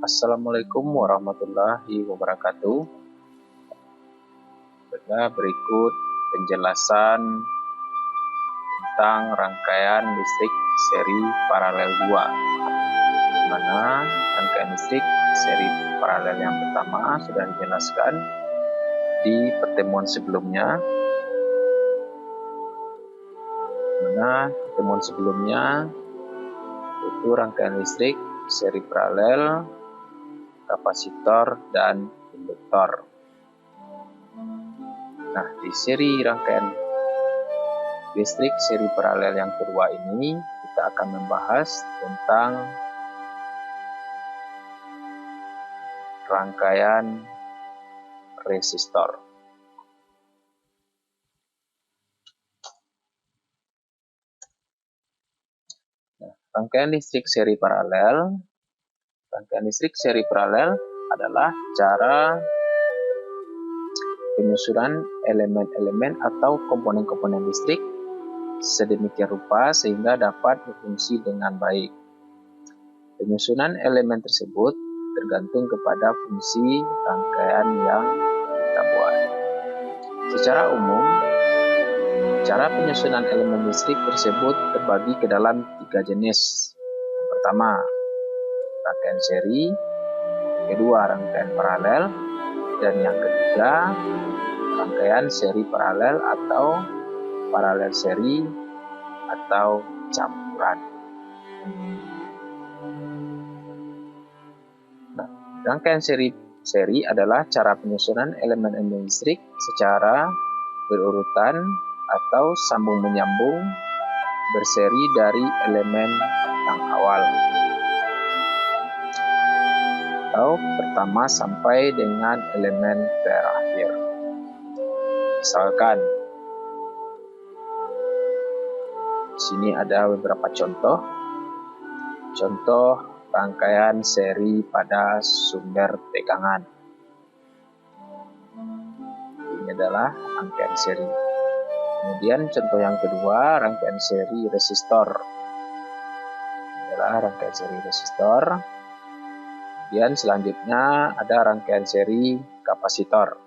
Assalamualaikum warahmatullahi wabarakatuh. Berikut penjelasan tentang rangkaian listrik seri paralel 2, di mana rangkaian listrik seri paralel yang pertama sudah dijelaskan di pertemuan sebelumnya. Pertemuan sebelumnya itu rangkaian listrik seri paralel, kapasitor, dan induktor. Nah, di seri rangkaian listrik seri paralel yang kedua ini kita akan membahas tentang rangkaian resistor. Rangkaian listrik seri paralel adalah cara penyusunan elemen-elemen atau komponen-komponen listrik sedemikian rupa sehingga dapat berfungsi dengan baik. Penyusunan elemen tersebut tergantung kepada fungsi rangkaian yang kita buat. Secara umum, cara penyusunan elemen listrik tersebut terbagi ke dalam 3 jenis. Yang pertama, rangkaian seri, kedua rangkaian paralel, dan yang ketiga rangkaian seri paralel atau paralel seri atau campuran. Nah, rangkaian seri adalah cara penyusunan elemen-elemen listrik secara berurutan atau sambung menyambung berseri dari elemen yang awal atau pertama sampai dengan elemen terakhir. Misalkan di sini ada beberapa contoh rangkaian seri pada sumber tegangan. Ini adalah rangkaian seri. Kemudian contoh yang kedua, rangkaian seri resistor. Ini adalah rangkaian seri resistor. Kemudian selanjutnya ada rangkaian seri kapasitor.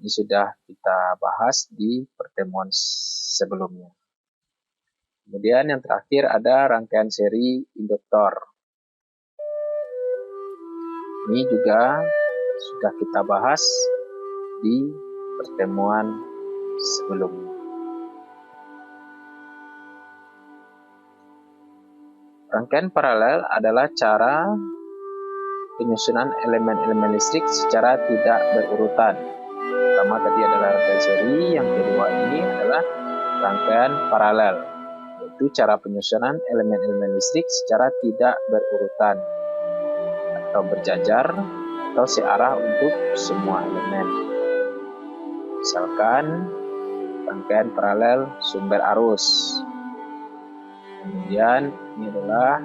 Ini sudah kita bahas di pertemuan sebelumnya. Kemudian yang terakhir ada rangkaian seri induktor. Ini juga sudah kita bahas di pertemuan sebelumnya. Rangkaian paralel adalah cara penyusunan elemen-elemen listrik secara tidak berurutan. Pertama tadi adalah rangkaian seri, yang kedua ini adalah rangkaian paralel, yaitu cara penyusunan elemen-elemen listrik secara tidak berurutan atau berjajar atau searah untuk semua elemen. Misalkan rangkaian paralel sumber arus. Kemudian ini adalah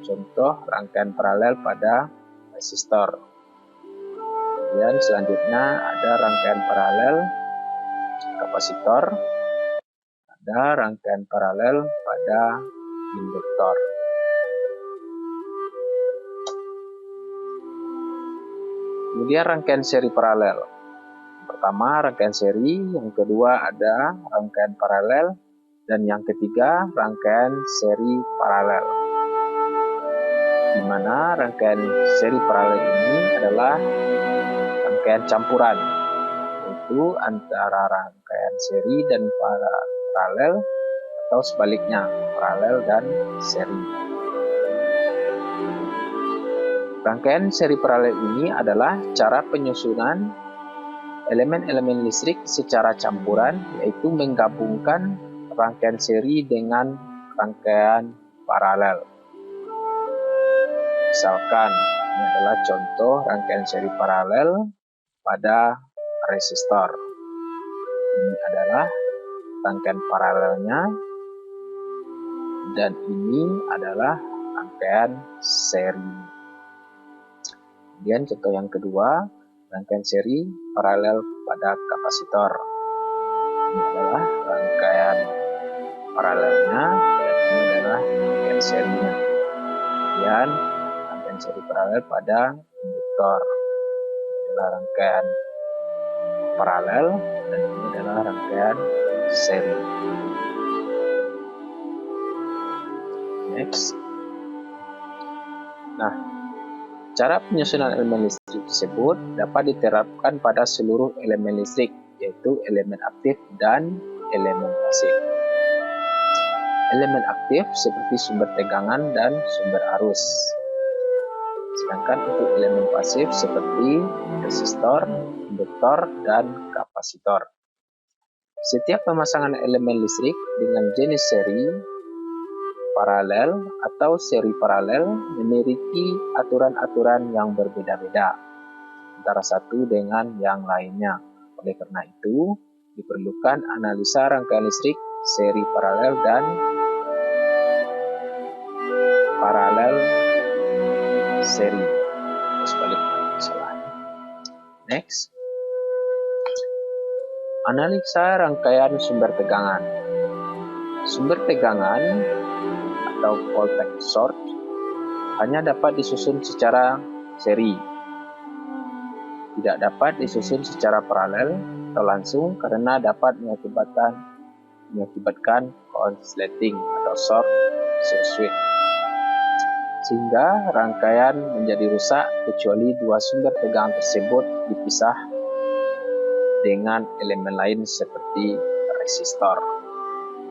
contoh rangkaian paralel pada resistor. Kemudian selanjutnya ada rangkaian paralel kapasitor, ada rangkaian paralel pada induktor. Kemudian rangkaian seri paralel. Pertama rangkaian seri, yang kedua ada rangkaian paralel, dan yang ketiga rangkaian seri paralel. Di mana rangkaian seri paralel ini adalah rangkaian campuran, yaitu antara rangkaian seri dan paralel atau sebaliknya, paralel dan seri. Rangkaian seri paralel ini adalah cara penyusunan elemen-elemen listrik secara campuran, yaitu menggabungkan rangkaian seri dengan rangkaian paralel. Misalkan, ini adalah contoh rangkaian seri paralel pada resistor. Ini adalah rangkaian paralelnya, dan ini adalah rangkaian seri. Kemudian contoh yang kedua, rangkaian seri paralel pada kapasitor. Ini adalah rangkaian paralelnya, dan ini adalah rangkaian serinya. Kemudian rangkaian rangkaian seri paralel pada induktor. Ini adalah rangkaian paralel dan ini adalah rangkaian seri. Next. Nah, cara penyusunan elemen listrik tersebut dapat diterapkan pada seluruh elemen listrik, yaitu elemen aktif dan elemen pasif. Elemen aktif seperti sumber tegangan dan sumber arus. Sedangkan untuk elemen pasif seperti resistor, induktor, dan kapasitor. Setiap pemasangan elemen listrik dengan jenis seri, paralel, atau seri paralel memiliki aturan-aturan yang berbeda-beda antara satu dengan yang lainnya. Oleh karena itu, diperlukan analisa rangkaian listrik seri paralel dan paralel seri. Next. Analisa rangkaian sumber tegangan. Sumber tegangan atau voltage source hanya dapat disusun secara seri. Tidak dapat disusun secara paralel atau langsung karena dapat mengakibatkan konsleting atau short circuit, sehingga rangkaian menjadi rusak kecuali dua sumber tegangan tersebut dipisah dengan elemen lain seperti resistor.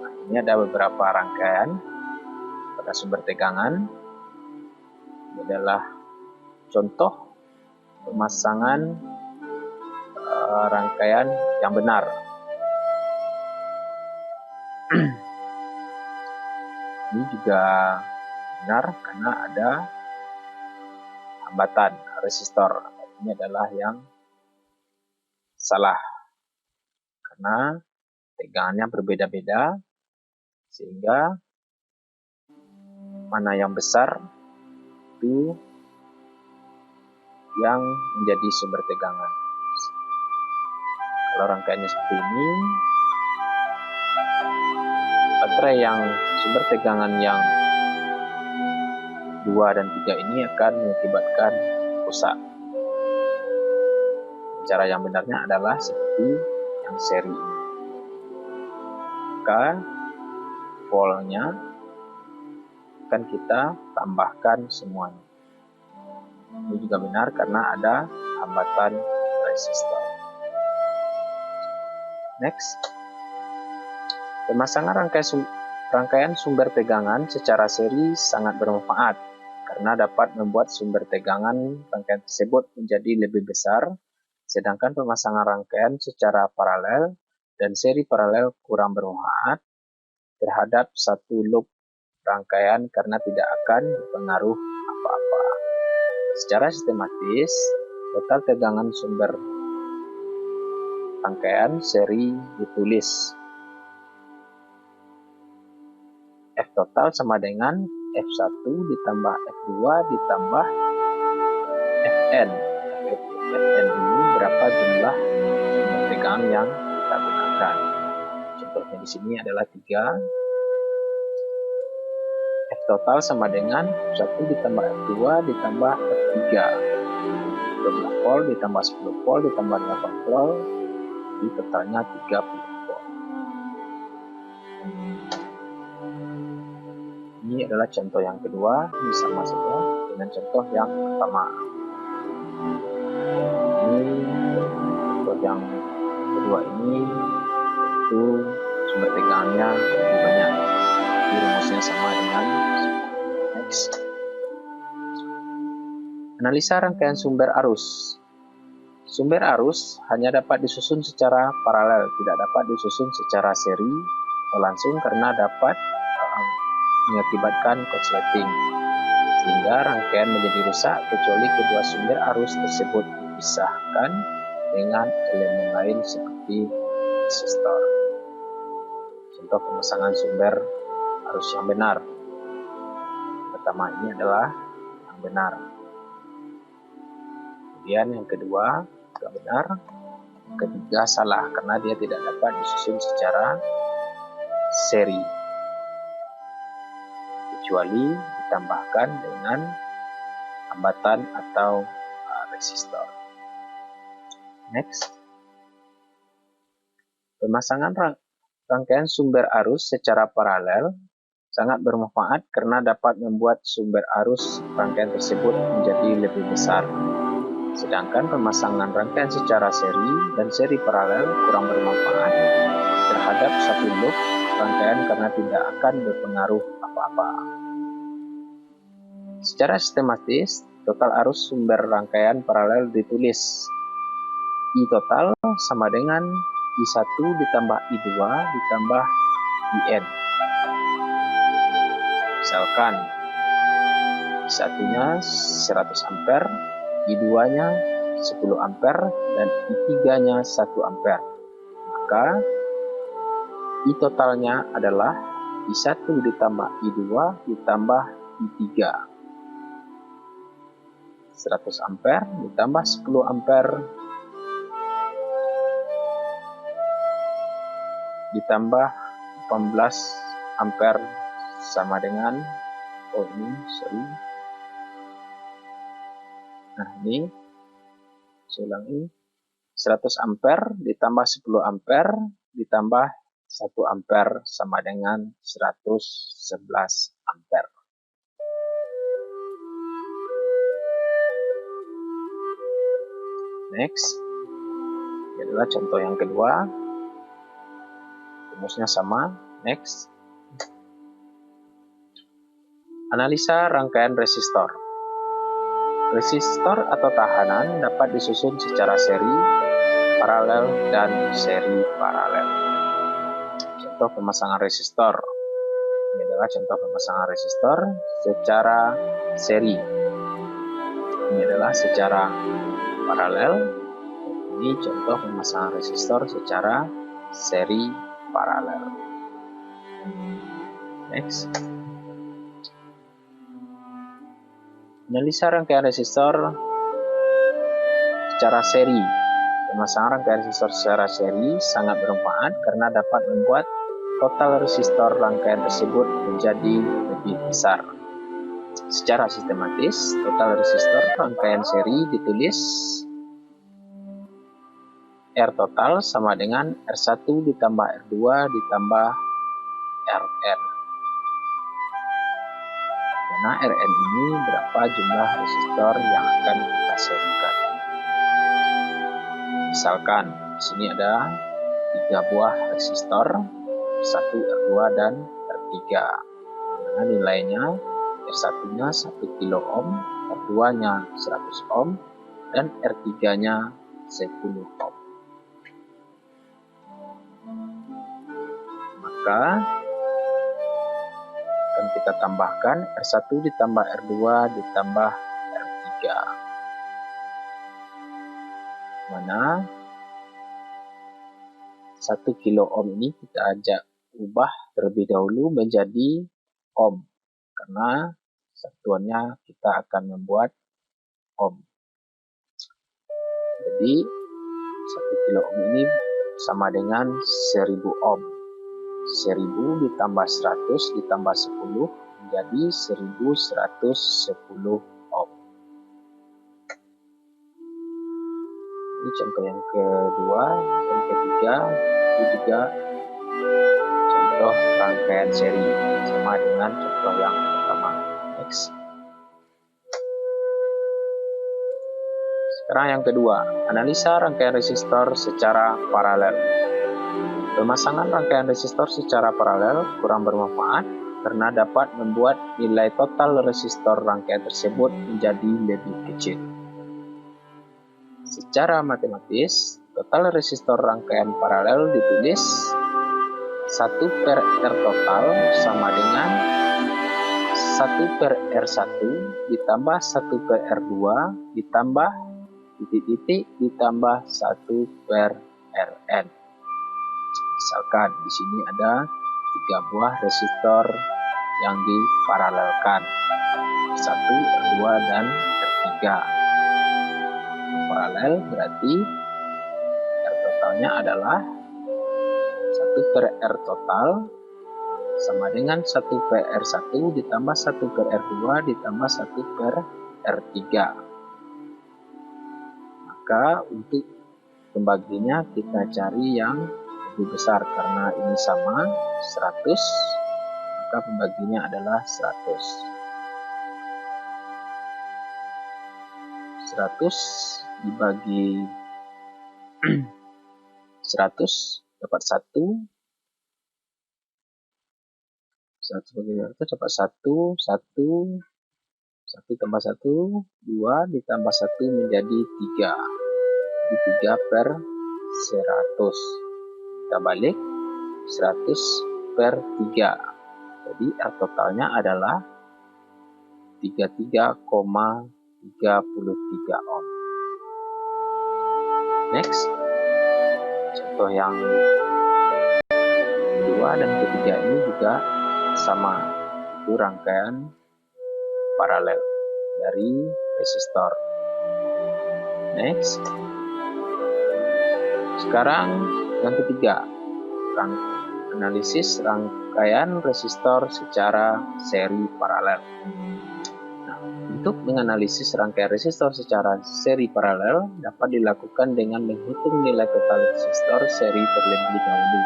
Nah, ini ada beberapa rangkaian pada sumber tegangan. Ini adalah contoh pemasangan rangkaian yang benar. Ini juga benar karena ada hambatan resistor. Ini adalah yang salah karena tegangannya berbeda-beda, sehingga mana yang besar itu yang menjadi sumber tegangan. Kalau rangkaiannya seperti ini, baterai yang sumber tegangan yang 2 dan 3 ini akan mengakibatkan rusak. Cara yang benarnya adalah seperti yang seri ini. Maka voltnya akan kita tambahkan semuanya. Ini juga benar karena ada hambatan resistor. Next. Pemasangan rangkaian sumber tegangan secara seri sangat bermanfaat karena dapat membuat sumber tegangan rangkaian tersebut menjadi lebih besar, sedangkan pemasangan rangkaian secara paralel dan seri paralel kurang bermanfaat terhadap satu loop rangkaian karena tidak akan berpengaruh apa-apa. Secara sistematis, total tegangan sumber rangkaian seri ditulis F total sama dengan F1 ditambah F2 ditambah Fn. Fn ini berapa jumlah sumber tegangan yang kita gunakan. Contohnya di sini adalah 3. F total sama dengan F1 ditambah F2 ditambah F3. 12 volt ditambah 10 volt ditambah 8 volt, di totalnya 30 volt. Ini adalah contoh yang kedua, ini sama saja dengan contoh yang pertama. Ini contoh yang kedua ini itu sumber tegangannya lebih banyak. Jadi rumusnya sama dengan next. Analisa rangkaian sumber arus. Sumber arus hanya dapat disusun secara paralel, tidak dapat disusun secara seri atau langsung karena dapat mengakibatkan korsleting, sehingga rangkaian menjadi rusak kecuali kedua sumber arus tersebut dipisahkan dengan elemen lain seperti resistor. Contoh pemasangan sumber arus yang benar. Pertama ini adalah yang benar. Kemudian yang kedua juga benar. Yang ketiga salah karena dia tidak dapat disusun secara seri, kecuali ditambahkan dengan hambatan atau resistor. Next. Pemasangan rangkaian sumber arus secara paralel sangat bermanfaat karena dapat membuat sumber arus rangkaian tersebut menjadi lebih besar. Sedangkan pemasangan rangkaian secara seri dan seri paralel kurang bermanfaat terhadap satu loop rangkaian karena tidak akan berpengaruh apa-apa. Secara sistematis, total arus sumber rangkaian paralel ditulis I total sama dengan I1 ditambah I2 ditambah IN. Misalkan I1-nya 100 ampere, I2-nya 10 ampere, dan I3-nya 1 ampere. Maka I totalnya adalah I1 ditambah I2 ditambah I3. 100 ampere ditambah 10 ampere ditambah 18 ampere sama dengan saya ulangi, 100 ampere ditambah 10 ampere ditambah 1 ampere sama dengan 111 ampere. Next, ini adalah contoh yang kedua. Rumusnya sama. Next. Analisa rangkaian resistor. Resistor atau tahanan dapat disusun secara seri, paralel, dan seri paralel. Contoh pemasangan resistor. Ini adalah contoh pemasangan resistor secara seri. Ini adalah secara paralel. Ini contoh pemasangan resistor secara seri paralel. Next. Analisa rangkaian resistor secara seri. Pemasangan rangkaian resistor secara seri sangat bermanfaat karena dapat membuat total resistor rangkaian tersebut menjadi lebih besar. Secara sistematis, total resistor rangkaian seri ditulis R total sama dengan R1 ditambah R2 ditambah Rn. Karena Rn ini berapa jumlah resistor yang akan kita serikan. Misalkan di sini ada 3 buah resistor, R1, R2, dan R3. Nah, nilainya R1-nya 1 kilo ohm, R2-nya 100 ohm, dan R3-nya 10 ohm. Maka akan kita tambahkan R1 ditambah R2 ditambah R3. Mana 1 kilo ohm ini kita ajak ubah terlebih dahulu menjadi ohm. Karena satuannya kita akan membuat ohm. Jadi 1 kilo ohm ini sama dengan 1000 ohm. 1000 ditambah 100 ditambah 10 menjadi 1110 ohm. Ini contoh yang kedua dan ketiga. Ini juga contoh rangkaian seri sama dengan contoh yang pertama. Next. Sekarang yang kedua, analisa rangkaian resistor secara paralel. Pemasangan rangkaian resistor secara paralel kurang bermanfaat karena dapat membuat nilai total resistor rangkaian tersebut menjadi lebih kecil. Secara matematis, total resistor rangkaian paralel ditulis 1 per R total sama dengan 1 per R1 ditambah 1 per R2 ditambah titik-titik ditambah 1 per Rn. Misalkan di sini ada 3 buah resistor yang diparalelkan, R1, R2, dan R3. Paralel berarti R totalnya adalah 1 per R total sama dengan 1 per R1 ditambah 1 per R2 ditambah 1 per R3. Maka untuk pembaginya kita cari yang lebih besar karena ini sama 100, maka pembaginya adalah 100. 100 dibagi 100 dapat 1. 1 bagi 100 dapat 1, 1 tambah 1, 2 ditambah 1 menjadi 3. Jadi 3 per 100. Kita balik 100 per 3. Jadi R totalnya adalah 33,33 ohm. Next, contoh yang kedua dan ketiga ini juga sama, itu rangkaian paralel dari resistor. Next, sekarang yang ketiga, analisis rangkaian resistor secara seri paralel. Nah, untuk menganalisis rangkaian resistor secara seri paralel dapat dilakukan dengan menghitung nilai total resistor seri terlebih dahulu.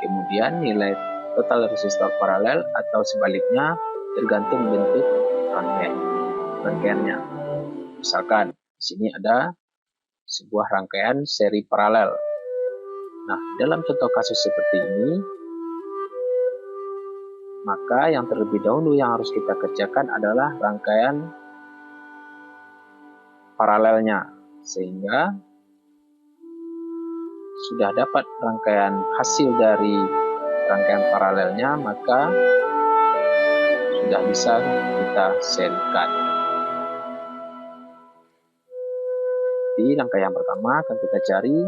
Kemudian nilai total resistor paralel atau sebaliknya tergantung bentuk rangkaiannya. Misalkan di sini ada sebuah rangkaian seri paralel. Nah, dalam contoh kasus seperti ini, maka yang terlebih dahulu yang harus kita kerjakan adalah rangkaian paralelnya, sehingga sudah dapat rangkaian hasil dari rangkaian paralelnya, maka sudah bisa kita serikan. Di rangkaian pertama akan kita cari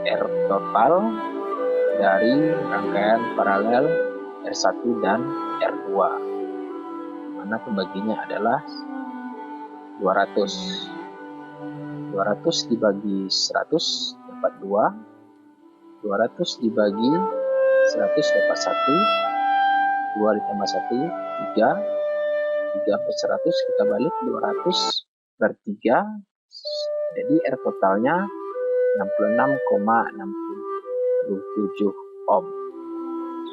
R total dari rangkaian paralel R1 dan R2, mana pembaginya adalah 200. 200 dibagi 100 dapat 2. 200 dibagi 100 dapat 1. 2 ditambah 1, 3. 3 per 100 kita balik 200 per 3. Jadi R totalnya 66,67 ohm.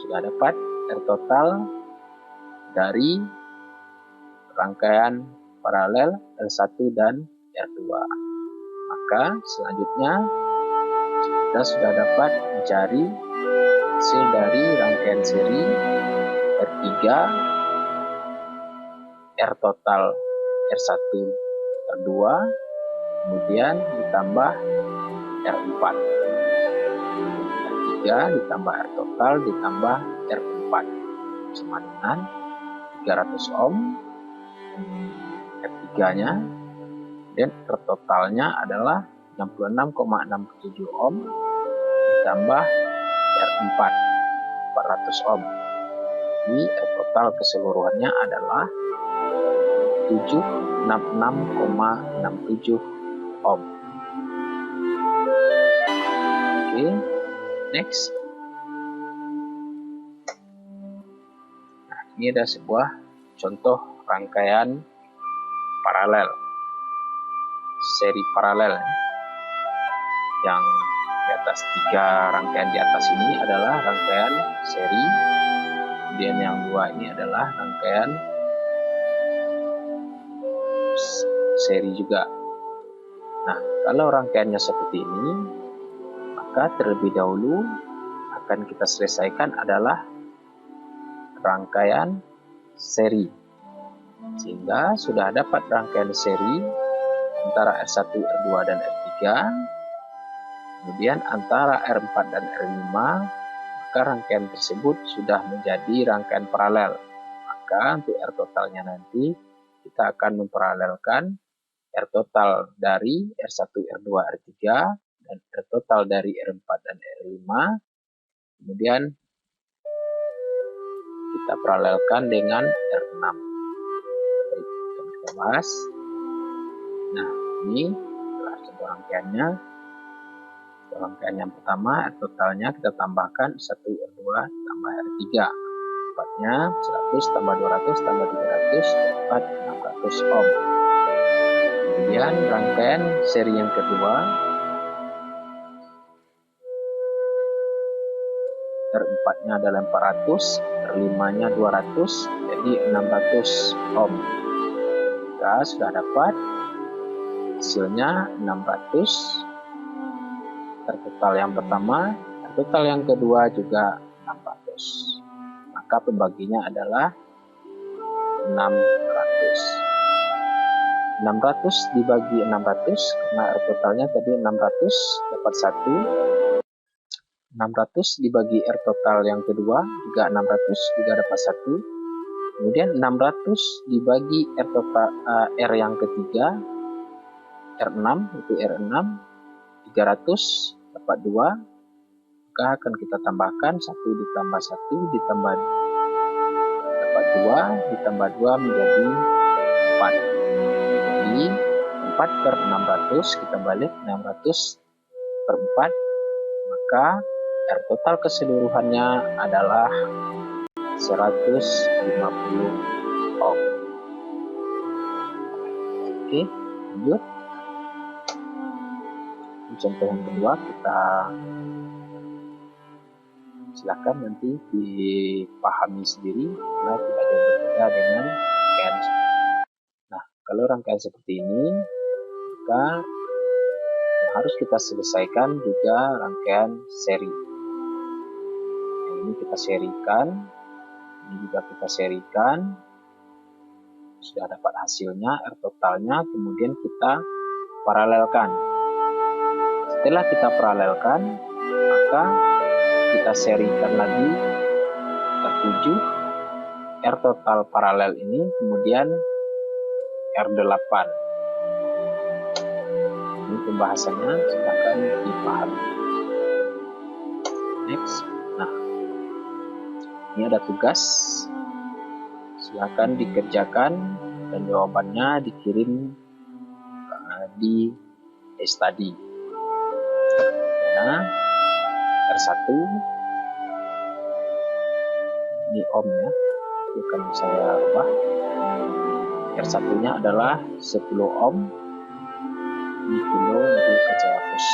Sudah dapat R total dari rangkaian paralel R1 dan R2. Maka selanjutnya kita sudah dapat mencari hasil dari rangkaian seri R3, R total R1, R2, kemudian ditambah R4. R3 ditambah R total ditambah R4 sama dengan 300 ohm. R3-nya dan R totalnya adalah 66,67 ohm ditambah R4 400 ohm. Ini R total keseluruhannya adalah 766,67 ohm. Oke, next. Nah, ini ada sebuah contoh rangkaian paralel, seri paralel, yang di atas 3 rangkaian di atas ini adalah rangkaian seri, kemudian yang 2 ini adalah rangkaian seri juga. Nah, kalau rangkaiannya seperti ini, maka terlebih dahulu akan kita selesaikan adalah rangkaian seri, sehingga sudah dapat rangkaian seri antara R1, R2, dan R3. Kemudian antara R4 dan R5, maka rangkaian tersebut sudah menjadi rangkaian paralel. Maka untuk R totalnya nanti kita akan memparalelkan R total dari R1, R2, R3 dan R total dari R4 dan R5. Kemudian kita paralelkan dengan R6. Baik, kita bahas. Nah, ini adalah contoh rangkaiannya. Rangkaian yang pertama, R totalnya kita tambahkan R1, R2 tambah R3. R4-nya 100 tambah 200 tambah 300 dapat 600 ohm. Kemudian rangkaian seri yang kedua, R4-nya adalah 400, R5-nya 200, jadi 600 ohm. Kita sudah dapat hasilnya 600. Total yang pertama, total yang kedua juga 600. Maka pembaginya adalah 600. 600 dibagi 600, karena totalnya tadi 600 dapat 1. 600 dibagi R total yang kedua juga 600 juga dapat 1. Kemudian 600 dibagi R total R yang ketiga, R6 itu R6, 300 dapat 2. Maka akan kita tambahkan 1 ditambah 1 ditambah dapat 2 ditambah 2 menjadi 4. Jadi 4 per 600 kita balik 600 per 4, maka R total keseluruhannya adalah 150 ohm. Oke, lanjut. Contoh yang kedua kita silakan nanti dipahami sendiri karena tidak jauh berbeda dengan rangkaian. Nah, kalau rangkaian seperti ini, maka harus kita selesaikan juga rangkaian seri. Nah, ini kita serikan, ini juga kita serikan. Sudah dapat hasilnya, R totalnya, kemudian kita paralelkan. Setelah kita paralelkan, maka kita serikan lagi R7, R total paralel ini, kemudian R8. Ini pembahasannya, silakan dipahami. Next. Nah, ini ada tugas, silakan dikerjakan dan jawabannya dikirim di study. Nah, R1 ini ohm ya, itu akan saya ubah. R1 nya adalah 10 ohm, ini kilo, nanti akan saya hapus.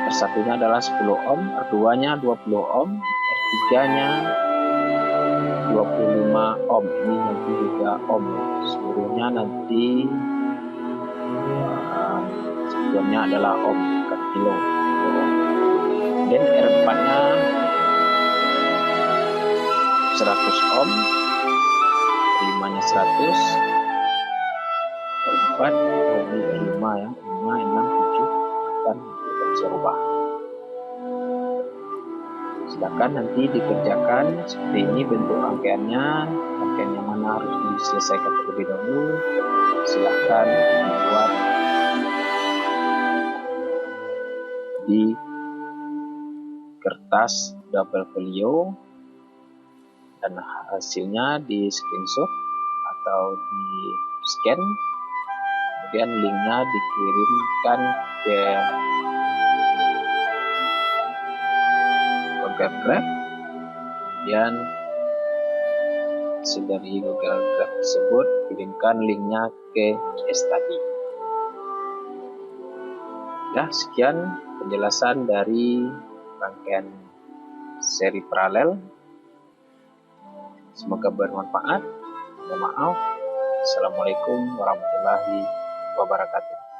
R1 nya adalah 10 ohm, R2 nya 20 ohm, R3 nya 25 ohm, ini nanti juga ohm ya. Seluruhnya nanti satuannya adalah ohm, bukan kilo. Dan R4 nya 100 ohm, R5 nya 100, R4 ini R5 ya, 5, 6, 7, 8, kita bisa ubah. Silakan nanti dikerjakan seperti ini bentuk rangkaiannya, rangkaian yang mana harus diselesaikan terlebih dahulu. Silakan dibuat di kertas double folio dan hasilnya di screenshot atau di scan, kemudian linknya dikirimkan ke Google Drive, kemudian hasil dari Google Drive tersebut kirimkan linknya ke study. Ya, sekian penjelasan dari rangkaian seri paralel. Semoga bermanfaat. Mohon maaf. Assalamualaikum warahmatullahi wabarakatuh.